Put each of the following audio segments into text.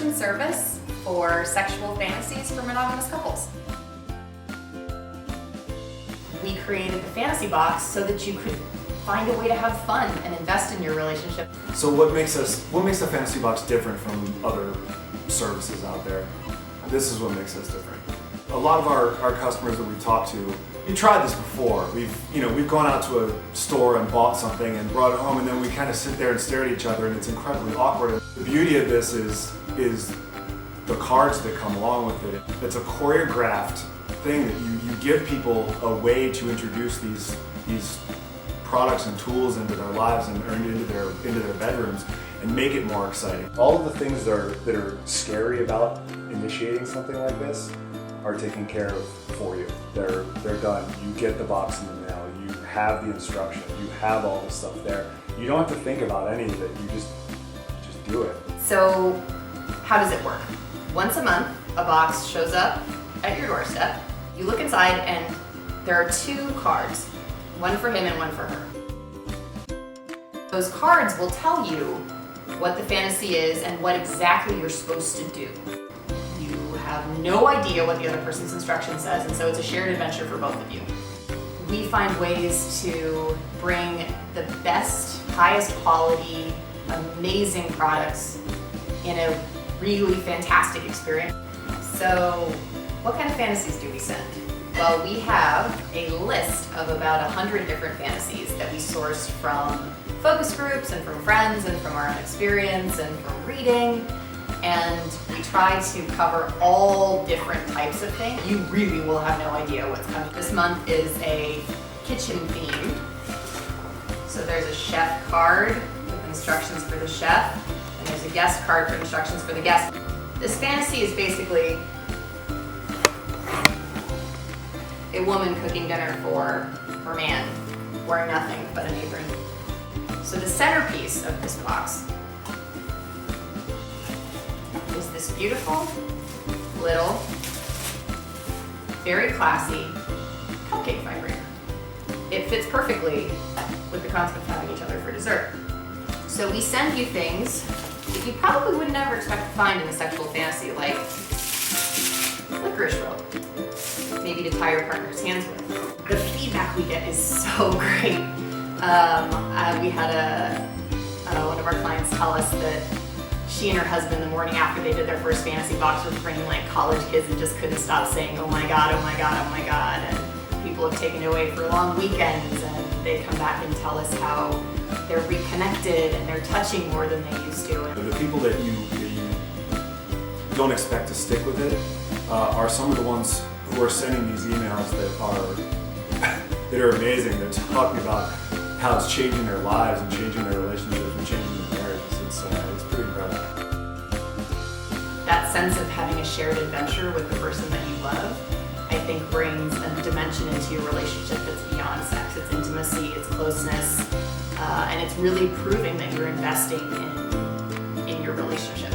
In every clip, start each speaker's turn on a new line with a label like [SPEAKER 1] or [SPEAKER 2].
[SPEAKER 1] subscription service for sexual fantasies for monogamous couples. We created the Fantasy Box so that you could find a way to have fun and invest in your relationship.
[SPEAKER 2] So what makes the Fantasy Box different from other services out there? This is what makes us different. A lot of our customers that we've talked to, we tried this before. We've gone out to a store and bought something and brought it home, and then we kind of sit there and stare at each other, and it's incredibly awkward. The beauty of this is the cards that come along with it. It's a choreographed thing that you give people a way to introduce these products and tools into their lives and into their bedrooms and make it more exciting. All of the things that are scary about initiating something like this are taken care of for you. They're done. You get the box in the mail. You have the instruction. You have all this stuff there. You don't have to think about any of it. You just do it.
[SPEAKER 1] So how does it work? Once a month, a box shows up at your doorstep. You look inside and there are 2 cards, one for him and one for her. Those cards will tell you what the fantasy is and what exactly you're supposed to do. You have no idea what the other person's instruction says, and so it's a shared adventure for both of you. We find ways to bring the best, highest quality, amazing products in a really fantastic experience. So what kind of fantasies do we send? Well, we have a list of about 100 different fantasies that we sourced from focus groups and from friends and from our own experience and from reading. And we try to cover all different types of things. You really will have no idea what's coming. This month is a kitchen theme. So there's a chef card with instructions for the chef, and there's a guest card for instructions for the guest. This fantasy is basically a woman cooking dinner for her man, wearing nothing but an apron. So the centerpiece of this box is this beautiful, little, very classy cupcake vibrator. It fits perfectly with the concept of having each other for dessert. So we send you things that you probably would never expect to find in a sexual fantasy, like licorice rope, maybe to tie your partner's hands with. The feedback we get is so great. We had one of our clients tell us that she and her husband, the morning after they did their first fantasy box, were bringing like college kids and just couldn't stop saying, "Oh my God, oh my God, oh my God." And people have taken it away for long weekends, and they come back and tell us how they're reconnected and they're touching more than they used to.
[SPEAKER 2] The people that you don't expect to stick with it are some of the ones who are sending these emails that are amazing. They're talking about how it's changing their lives and changing their relationships and changing their marriages. It's pretty incredible.
[SPEAKER 1] That sense of having a shared adventure with the person that you love, I think, brings a dimension into your relationship that's beyond sex. It's intimacy, it's closeness, and it's really proving that you're investing in your relationship.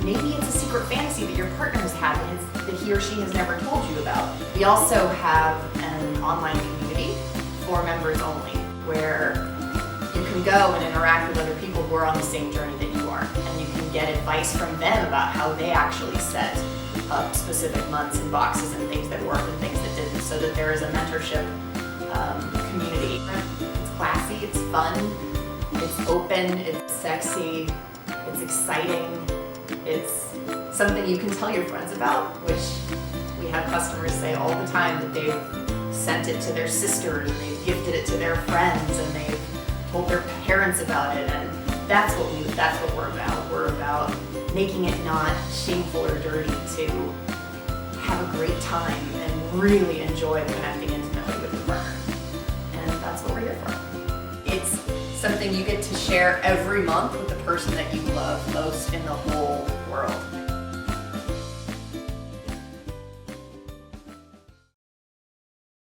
[SPEAKER 1] Maybe it's a secret fantasy that your partner has had that he or she has never told you about. We also have an online community for members only, where you can go and interact with other people who are on the same journey that you are, and you can get advice from them about how they actually set up specific months and boxes and things that worked and things that didn't, so that there is a mentorship community. It's classy, it's fun, it's open, it's sexy, it's exciting, it's something you can tell your friends about, which we have customers say all the time that they've sent it to their sisters and they've gifted it to their friends and they've told their parents about it, and that's what we're about. We're about making it not shameful or dirty to have a great time and really enjoy connecting intimately with your partner. And that's what we're here for. It's something you get to share every month with the person that you love most in the whole world.